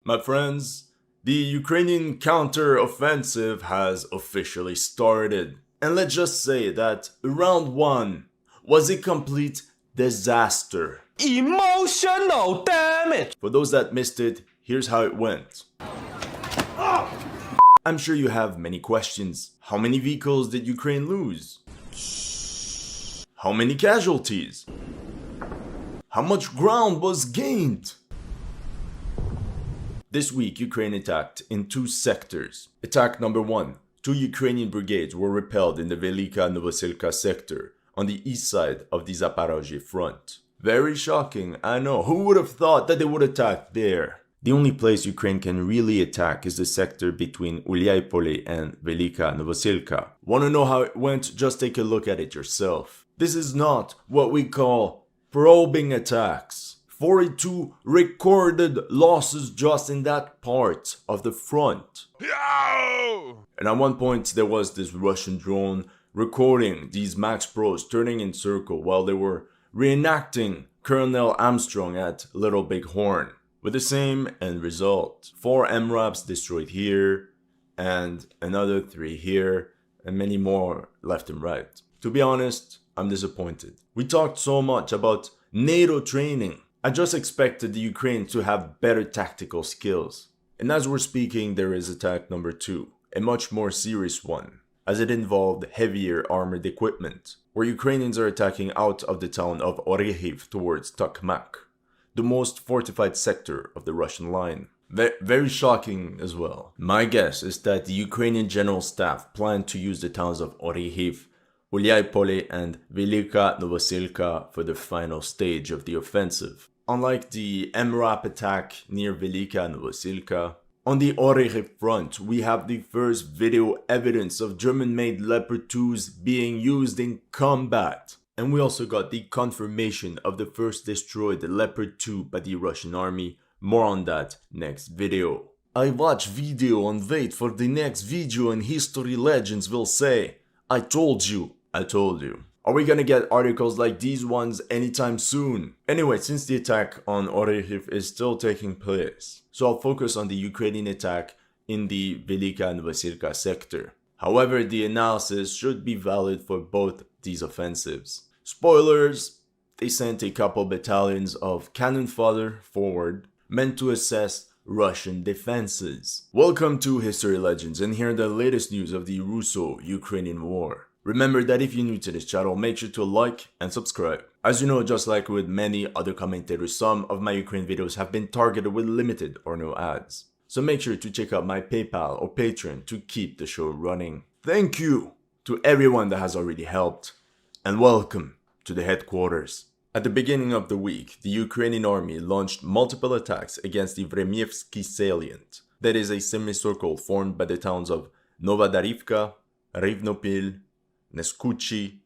My friends, the Ukrainian counter-offensive has officially started. And let's just say that round 1 was a complete disaster. Emotional damage! For those that missed it, here's how it went. I'm sure you have many questions. How many vehicles did Ukraine lose? How many casualties? How much ground was gained? This week, Ukraine attacked in 2 sectors. Attack number 1. 2 Ukrainian brigades were repelled in the Velika Novosilka sector on the east side of the Zaporozhye front. Very shocking, I know. Who would have thought that they would attack there? The only place Ukraine can really attack is the sector between Hl and Velika Novosilka. Want to know how it went? Just take a look at it yourself. This is not what we call probing attacks. 42 recorded losses just in that part of the front. And at one point there was this Russian drone recording these Max Pros turning in circle while they were reenacting Colonel Armstrong at Little Big Horn, with the same end result. 4 MRAPs destroyed here, and another 3 here, and many more left and right. To be honest, I'm disappointed. We talked so much about NATO training. I just expected the Ukraine to have better tactical skills. And as we're speaking, there is attack number 2, a much more serious one, as it involved heavier armored equipment, where Ukrainians are attacking out of the town of Hl towards Tokmak, the most fortified sector of the Russian line. Very shocking as well. My guess is that the Ukrainian general staff planned to use the towns of Hl, Hl and Velika Novosilka for the final stage of the offensive. Unlike the MRAP attack near Velika Novosilka, on the Hl front, we have the first video evidence of German-made Leopard 2s being used in combat. And we also got the confirmation of the first destroyed Leopard 2 by the Russian army. More on that next video. I watch video and wait for the next video and history legends will say, I told you. I told you. Are we gonna get articles like these ones anytime soon? Anyway, since the attack on Hl is still taking place, so I'll focus on the Ukrainian attack in the Velika Novosilka sector. However, the analysis should be valid for both these offensives. Spoilers, they sent a couple battalions of cannon fodder forward, meant to assess Russian defenses. Welcome to History Legends, and here are the latest news of the Russo-Ukrainian war. Remember that if you're new to this channel, make sure to like and subscribe. As you know, just like with many other commentators, some of my Ukraine videos have been targeted with limited or no ads. So make sure to check out my PayPal or Patreon to keep the show running. Thank you to everyone that has already helped, and welcome to the headquarters. At the beginning of the week, the Ukrainian army launched multiple attacks against the Vremyevsky salient, that is a semicircle formed by the towns of Novodarivka, Rivnopil, Neskuchne,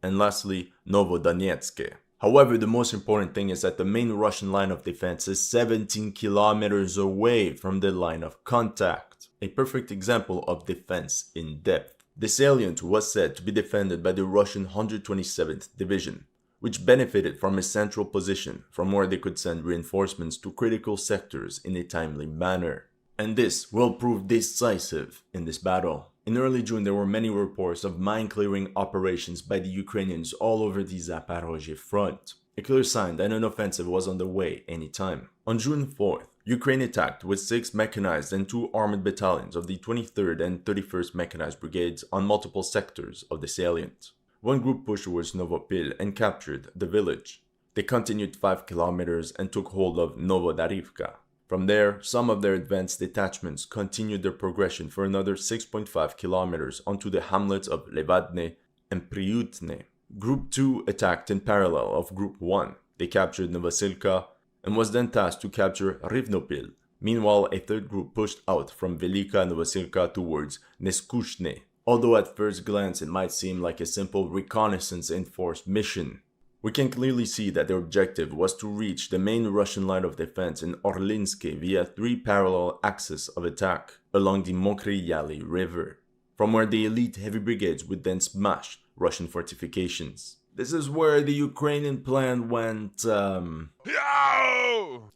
and lastly Novodonetsk. However, the most important thing is that the main Russian line of defense is 17 kilometers away from the line of contact. A perfect example of defense in depth. The salient was said to be defended by the Russian 127th Division, which benefited from a central position from where they could send reinforcements to critical sectors in a timely manner. And this will prove decisive in this battle. In early June, there were many reports of mine-clearing operations by the Ukrainians all over the Zaporozhye front, a clear sign that an offensive was on the way anytime. On June 4th, Ukraine attacked with 6 mechanized and 2 armored battalions of the 23rd and 31st Mechanized Brigades on multiple sectors of the salient. One group pushed towards Novopil and captured the village. They continued 5 kilometers and took hold of Novodarivka. From there, some of their advanced detachments continued their progression for another 6.5 kilometers onto the hamlets of Levadne and Priutne. Group 2 attacked in parallel of Group 1. They captured Novosilka and was then tasked to capture Rivnopil. Meanwhile, a third group pushed out from Velika Novosilka towards Neskuchne. Although at first glance it might seem like a simple reconnaissance enforced mission, we can clearly see that their objective was to reach the main Russian line of defense in Orlinske via 3 parallel axes of attack along the Mokry Yali River, from where the elite heavy brigades would then smash Russian fortifications. This is where the Ukrainian plan went,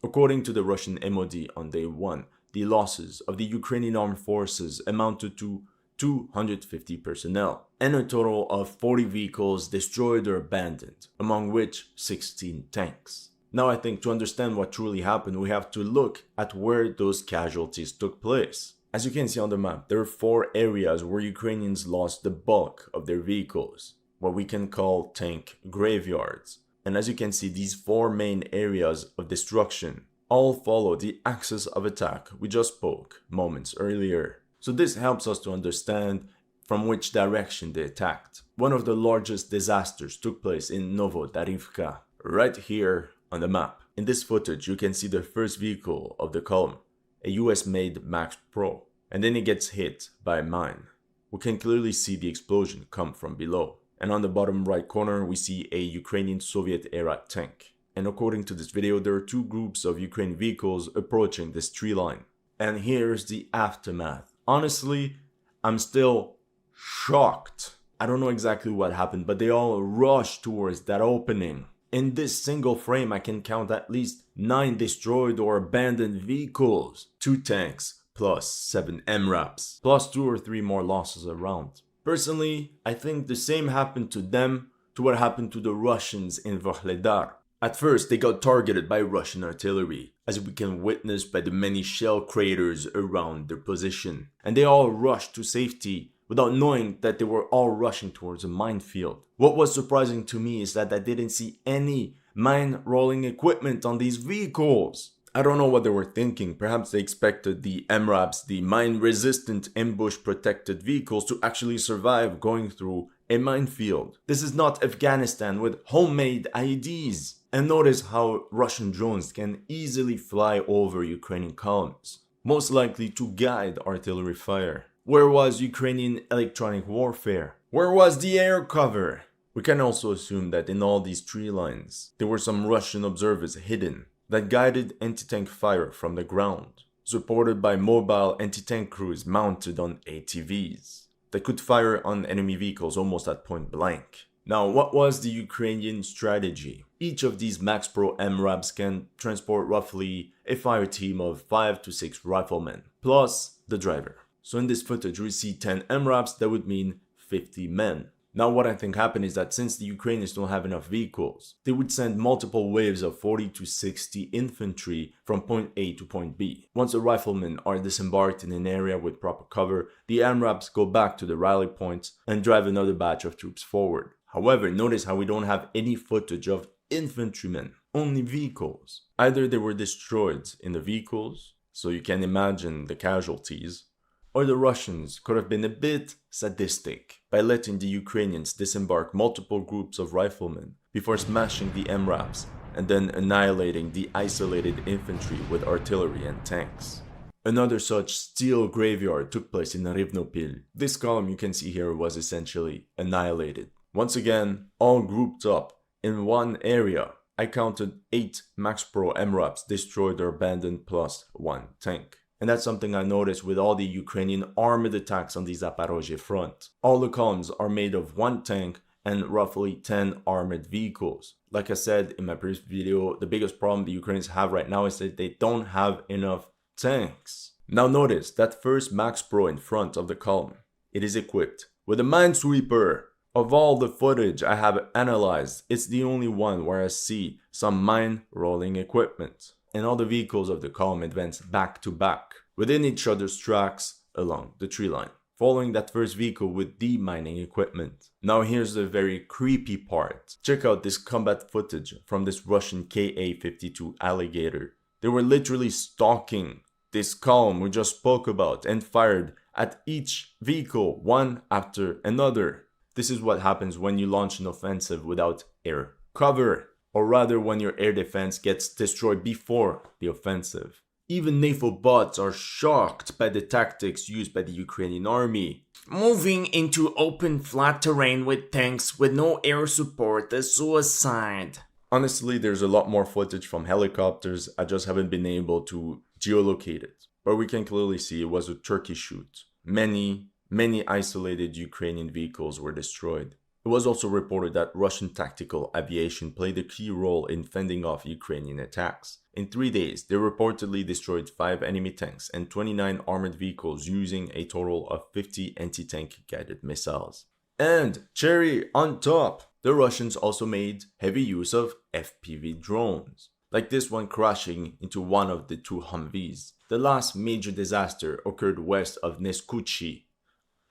According to the Russian MOD on day 1, the losses of the Ukrainian armed forces amounted to 250 personnel, and a total of 40 vehicles destroyed or abandoned, among which 16 tanks. Now I think to understand what truly happened, we have to look at where those casualties took place. As you can see on the map, there are 4 areas where Ukrainians lost the bulk of their vehicles, what we can call tank graveyards. And as you can see, these 4 main areas of destruction all follow the axis of attack we just spoke moments earlier. So this helps us to understand from which direction they attacked. One of the largest disasters took place in Novodarivka, right here on the map. In this footage, you can see the first vehicle of the column, a US-made Max Pro, and then it gets hit by a mine. We can clearly see the explosion come from below. And on the bottom right corner, we see a Ukrainian Soviet-era tank. And according to this video, there are 2 groups of Ukrainian vehicles approaching this tree line. And here's the aftermath. Honestly, I'm still shocked. I don't know exactly what happened, but they all rushed towards that opening. In this single frame, I can count at least 9 destroyed or abandoned vehicles, 2 tanks, plus 7 MRAPs, plus 2 or 3 more losses around. Personally, I think the same happened to them to what happened to the Russians in Vuhledar. At first, they got targeted by Russian artillery, as we can witness by the many shell craters around their position. And they all rushed to safety without knowing that they were all rushing towards a minefield. What was surprising to me is that I didn't see any mine rolling equipment on these vehicles. I don't know what they were thinking. Perhaps they expected the MRAPs, the mine-resistant ambush-protected vehicles, to actually survive going through a minefield. This is not Afghanistan with homemade IEDs. And notice how Russian drones can easily fly over Ukrainian columns, most likely to guide artillery fire. Where was Ukrainian electronic warfare? Where was the air cover? We can also assume that in all these tree lines, there were some Russian observers hidden that guided anti-tank fire from the ground, supported by mobile anti-tank crews mounted on ATVs that could fire on enemy vehicles almost at point blank. Now, what was the Ukrainian strategy? Each of these Max Pro MRAPs can transport roughly a fire team of 5 to 6 riflemen, plus the driver. So in this footage, we see 10 MRAPs, that would mean 50 men. Now what I think happened is that since the Ukrainians don't have enough vehicles, they would send multiple waves of 40 to 60 infantry from point A to point B. Once the riflemen are disembarked in an area with proper cover, the MRAPs go back to the rally points and drive another batch of troops forward. However, notice how we don't have any footage of infantrymen, only vehicles. Either they were destroyed in the vehicles, so you can imagine the casualties, or the Russians could have been a bit sadistic by letting the Ukrainians disembark multiple groups of riflemen before smashing the MRAPs and then annihilating the isolated infantry with artillery and tanks. Another such steel graveyard took place in Rivnopil. This column you can see here was essentially annihilated. Once again, all grouped up in one area. I counted 8 Max Pro MRAPs destroyed or abandoned plus 1 tank. And that's something I noticed with all the Ukrainian armored attacks on the Zaporozhye front. All the columns are made of 1 tank and roughly 10 armored vehicles. Like I said in my previous video, the biggest problem the Ukrainians have right now is that they don't have enough tanks. Now notice that first Max Pro in front of the column. It is equipped with a minesweeper. Of all the footage I have analyzed, it's the only one where I see some mine rolling equipment. And all the vehicles of the column advance back to back, within each other's tracks along the tree line, following that first vehicle with the mining equipment. Now here's the very creepy part. Check out this combat footage from this Russian Ka-52 Alligator. They were literally stalking this column we just spoke about and fired at each vehicle one after another. This is what happens when you launch an offensive without air cover. Or rather when your air defense gets destroyed before the offensive. Even NATO bots are shocked by the tactics used by the Ukrainian army. Moving into open flat terrain with tanks with no air support is suicide. Honestly, there's a lot more footage from helicopters, I just haven't been able to geolocate it. But we can clearly see it was a turkey shoot. Many isolated Ukrainian vehicles were destroyed. It was also reported that Russian tactical aviation played a key role in fending off Ukrainian attacks. In 3 days, they reportedly destroyed 5 enemy tanks and 29 armored vehicles using a total of 50 anti-tank guided missiles. And cherry on top, the Russians also made heavy use of FPV drones, like this one crashing into one of the 2 Humvees. The last major disaster occurred west of Neskuchny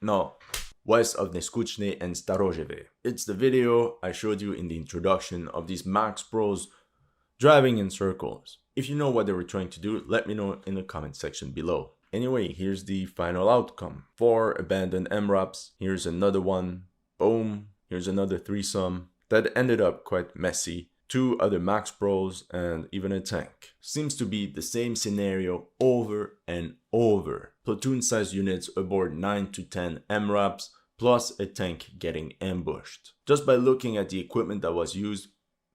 and Starozheve. It's the video I showed you in the introduction of these Max Pros driving in circles. If you know what they were trying to do, let me know in the comment section below. Anyway, here's the final outcome. 4 abandoned MRAPs, here's another one, boom, here's another threesome that ended up quite messy. 2 other Max Pros and even a tank. Seems to be the same scenario over and over. Platoon-sized units aboard 9 to 10 MRAPs plus a tank getting ambushed. Just by looking at the equipment that was used,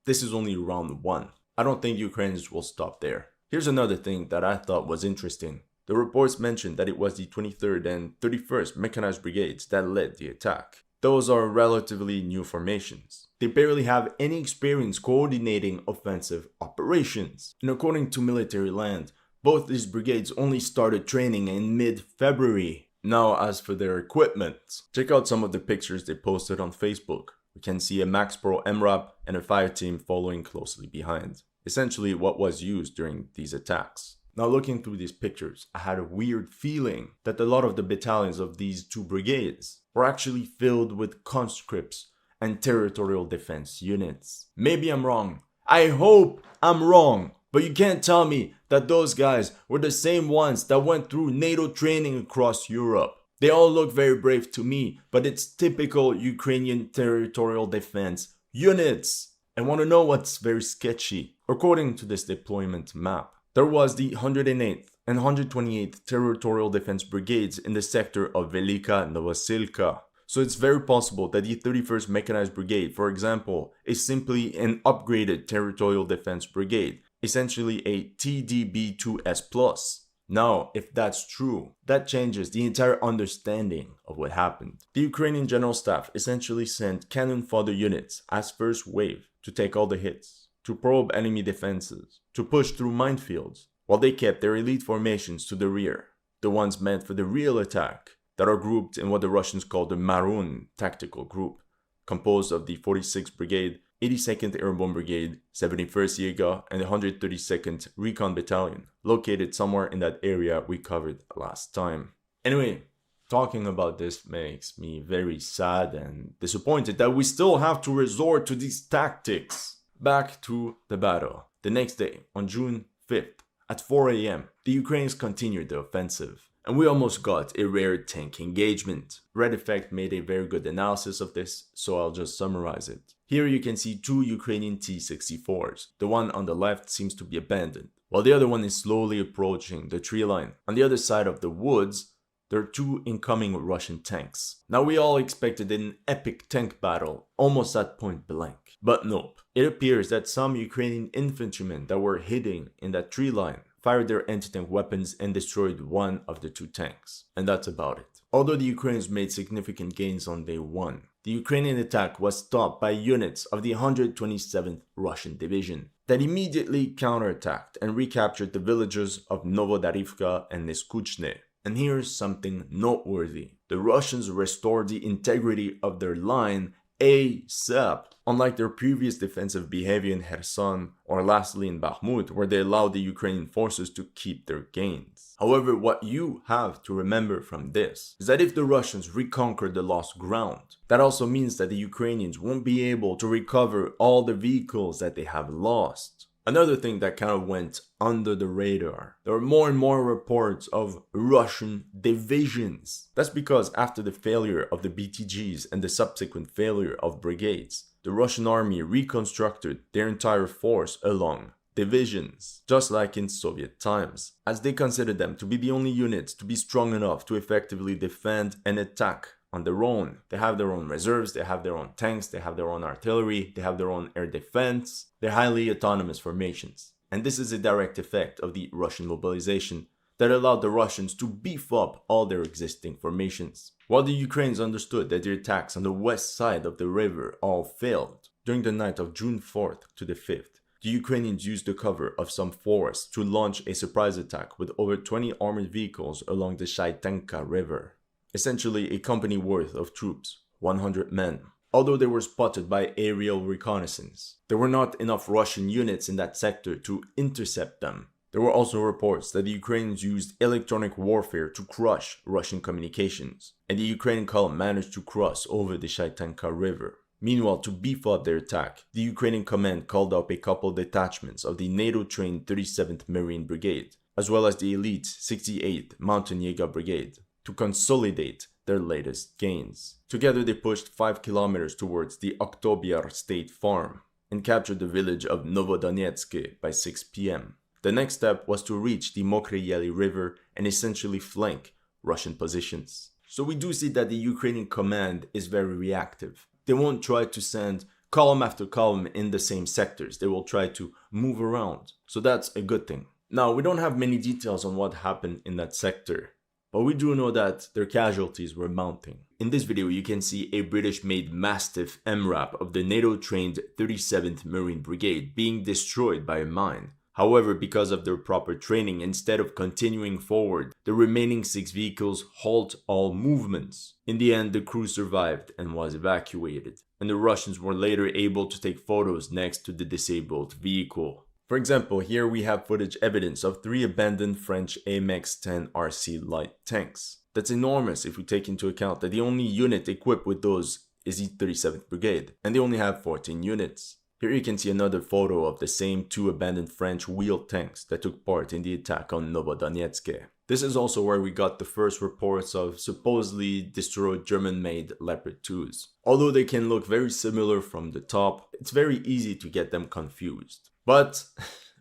this is only round 1. I don't think Ukrainians will stop there. Here's another thing that I thought was interesting. The reports mentioned that it was the 23rd and 31st Mechanized Brigades that led the attack. Those are relatively new formations. They barely have any experience coordinating offensive operations. And according to Military Land, both these brigades only started training in mid-February. Now, as for their equipment, check out some of the pictures they posted on Facebook. We can see a Max Pro MRAP and a fire team following closely behind. Essentially what was used during these attacks. Now looking through these pictures, I had a weird feeling that a lot of the battalions of these 2 brigades were actually filled with conscripts and territorial defense units. Maybe I'm wrong. I hope I'm wrong. But you can't tell me that those guys were the same ones that went through NATO training across Europe. They all look very brave to me, but it's typical Ukrainian territorial defense units. And want to know what's very sketchy? According to this deployment map, there was the 108th and 128th Territorial Defense Brigades in the sector of Velika Novosilka. So it's very possible that the 31st Mechanized Brigade, for example, is simply an upgraded Territorial Defense Brigade, essentially a TDB2S+. Now, if that's true, that changes the entire understanding of what happened. The Ukrainian General Staff essentially sent cannon fodder units as first wave to take all the hits, to probe enemy defenses, to push through minefields, while they kept their elite formations to the rear, the ones meant for the real attack, that are grouped in what the Russians call the Maroon Tactical Group, composed of the 46th Brigade, 82nd Airborne Brigade, 71st Jaeger, and the 132nd Recon Battalion, located somewhere in that area we covered last time. Anyway, talking about this makes me very sad and disappointed that we still have to resort to these tactics. Back to the battle. The next day, on June 5th, at 4 AM, the Ukrainians continued the offensive, and we almost got a rare tank engagement. Red Effect made a very good analysis of this, so I'll just summarize it. Here you can see 2 Ukrainian T-64s. The one on the left seems to be abandoned, while the other one is slowly approaching the tree line. On the other side of the woods, there are 2 incoming Russian tanks. Now we all expected an epic tank battle, almost at point blank. But nope. It appears that some Ukrainian infantrymen that were hiding in that tree line fired their anti-tank weapons and destroyed one of the 2 tanks. And that's about it. Although the Ukrainians made significant gains on day 1, the Ukrainian attack was stopped by units of the 127th Russian Division that immediately counterattacked and recaptured the villages of Novodarivka and Neskuchny. And here's something noteworthy. The Russians restored the integrity of their line ASAP, unlike their previous defensive behavior in Kherson or lastly in Bakhmut, where they allowed the Ukrainian forces to keep their gains. However, what you have to remember from this is that if the Russians reconquer the lost ground, that also means that the Ukrainians won't be able to recover all the vehicles that they have lost. Another thing that kind of went under the radar, there are more and more reports of Russian divisions. That's because after the failure of the BTGs and the subsequent failure of brigades, the Russian army reconstructed their entire force along divisions, just like in Soviet times, as they considered them to be the only units to be strong enough to effectively defend and attack on their own. They have their own reserves, they have their own tanks, they have their own artillery, they have their own air defense. They're highly autonomous formations. And this is a direct effect of the Russian mobilization that allowed the Russians to beef up all their existing formations. While the Ukrainians understood that their attacks on the west side of the river all failed, during the night of June 4th to the 5th, the Ukrainians used the cover of some forests to launch a surprise attack with over 20 armored vehicles along the Shaitenka River. Essentially a company worth of troops, 100 men. Although they were spotted by aerial reconnaissance, there were not enough Russian units in that sector to intercept them. There were also reports that the Ukrainians used electronic warfare to crush Russian communications, and the Ukrainian column managed to cross over the Shaitenka River. Meanwhile, to beef up their attack, the Ukrainian command called up a couple detachments of the NATO-trained 37th Marine Brigade, as well as the elite 68th Mountain Jaeger Brigade, to consolidate their latest gains. Together they pushed 5 kilometers towards the Oktobyar State Farm and captured the village of Novodonetsk by 6 p.m. The next step was to reach the Mokry Yeli River and essentially flank Russian positions. So we do see that the Ukrainian command is very reactive. They won't try to send column after column in the same sectors. They will try to move around. So that's a good thing. Now, we don't have many details on what happened in that sector, but we do know that their casualties were mounting. In this video, you can see a British-made Mastiff MRAP of the NATO-trained 37th Marine Brigade being destroyed by a mine. However, because of their proper training, instead of continuing forward, the remaining 6 vehicles halt all movements. In the end, the crew survived and was evacuated, and the Russians were later able to take photos next to the disabled vehicle. For example, here we have footage evidence of 3 abandoned French AMX-10 RC light tanks. That's enormous if we take into account that the only unit equipped with those is the 37th Brigade, and they only have 14 units. Here you can see another photo of the same 2 abandoned French wheeled tanks that took part in the attack on Novodonetsk. This is also where we got the first reports of supposedly destroyed German-made Leopard 2s. Although they can look very similar from the top, it's very easy to get them confused. But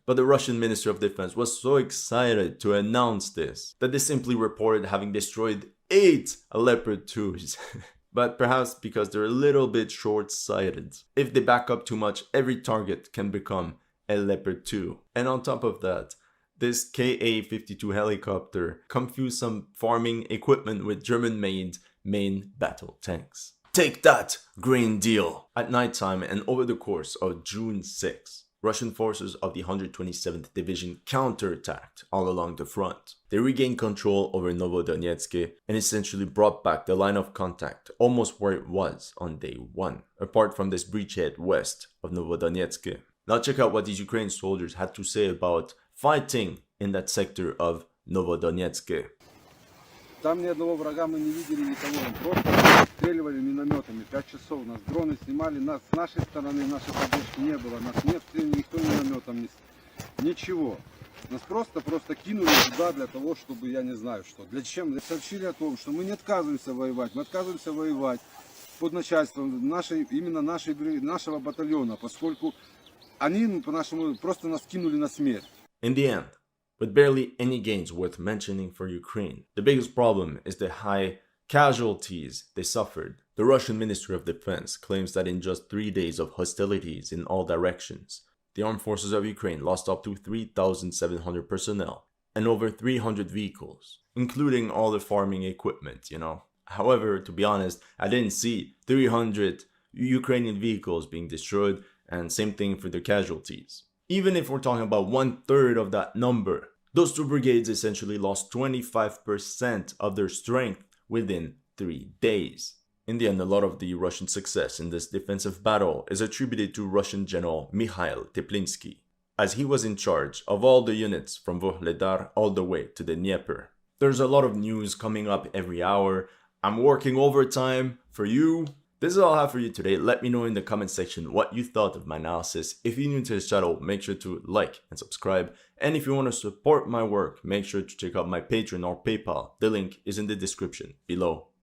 the Russian Minister of Defense was so excited to announce this that they simply reported having destroyed 8 Leopard 2s. But perhaps because they're a little bit short-sighted. If they back up too much, every target can become a Leopard 2. And on top of that, this Ka-52 helicopter confused some farming equipment with German-made main battle tanks. Take that, Green Deal! At nighttime and over the course of June 6, Russian forces of the 127th Division counterattacked all along the front. They regained control over Novodonetsk and essentially brought back the line of contact almost where it was on day 1, apart from this bridgehead west of Novodonetsk. Now check out what these Ukrainian soldiers had to say about fighting in that sector of Novodonetsk. Там ни одного врага мы не видели, никого. Просто стреливали минометами. 5 часов нас дроны снимали. Нас с нашей стороны, нашей поддержки не было. Нас не обстреляли, никто минометом не... Ничего. Нас просто кинули туда для того, чтобы, я не знаю что. Для чем? Сообщили о том, что мы не отказываемся воевать. Мы отказываемся воевать под начальством нашего батальона, поскольку они по-нашему просто нас кинули на смерть. In the end, with barely any gains worth mentioning for Ukraine, the biggest problem is the high casualties they suffered. The Russian Ministry of Defense claims that in just 3 days of hostilities in all directions, the armed forces of Ukraine lost up to 3,700 personnel and over 300 vehicles, including all the farming equipment, However, to be honest, I didn't see 300 Ukrainian vehicles being destroyed, and same thing for the casualties. Even if we're talking about 1/3 of that number, those 2 brigades essentially lost 25% of their strength within 3 days. In the end, a lot of the Russian success in this defensive battle is attributed to Russian General Mikhail Teplinsky, as he was in charge of all the units from Vuhledar all the way to the Dnieper. There's a lot of news coming up every hour. I'm working overtime for you. This is all I have for you today. Let me know in the comment section what you thought of my analysis. If you're new to this channel, make sure to like and subscribe. And if you want to support my work, make sure to check out my Patreon or PayPal. The link is in the description below.